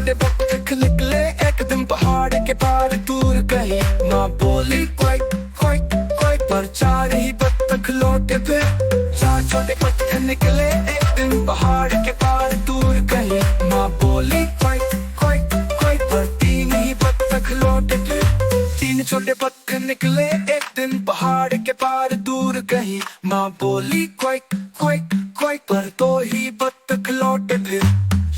छोटे बत्तख निकले एक दिन पहाड़ के पार दूर कहीं। माँ बोली कोई कोई कोई, पर चार ही बत्तख लौटे फिर। चार छोटे बत्तख निकले एक दिन पहाड़ के पार दूर कहीं। माँ बोली कोई कोई कोई, पर तीन ही बत्तख लौटे फिर। तीन छोटे बत्तख निकले एक दिन पहाड़ के पार दूर कहीं। माँ बोली कोई कोई कोई, पर दो ही बत्तख लौटे फिर।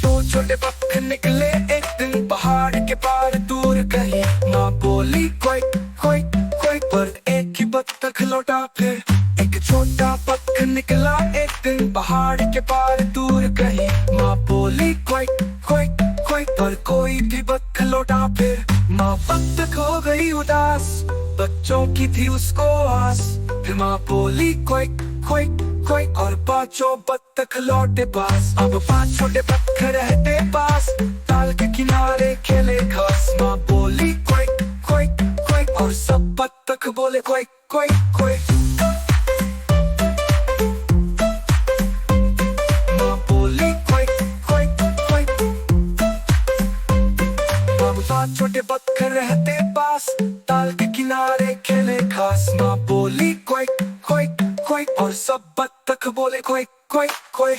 दो छोटे बत्तख निकले एक दिन पहाड़ के पार दूर कहीं। माँ बोली कोई कोई कोई, पर एक ही बत्तख लौटा फिर। एक छोटा बत्तख निकला एक दिन पहाड़ के पार दूर कहीं। माँ बोली कोई कोई कोई, पर कोई भी बत्तख लौटा फिर। माँ बत्तख हो गई उदास, बच्चों की थी उसको आस। फिर माँ बोली कोई कोई कोई, और पांचों बत्तख लौटे पास। अब पांच छोटे बत्तख रहते पास, ताल के किनारे खेले घास। माँ बोली कोई कोई कोई, और सब बत्तख बोले कोई कोई कोई। माँ बोली कोई कोई कोई। अब पांच छोटे बत्तख रहते पास, ताल के किनारे खेले घास। माँ बोली कोई कोई कोई, और सब बत्तख बोले कोई कोई कोई।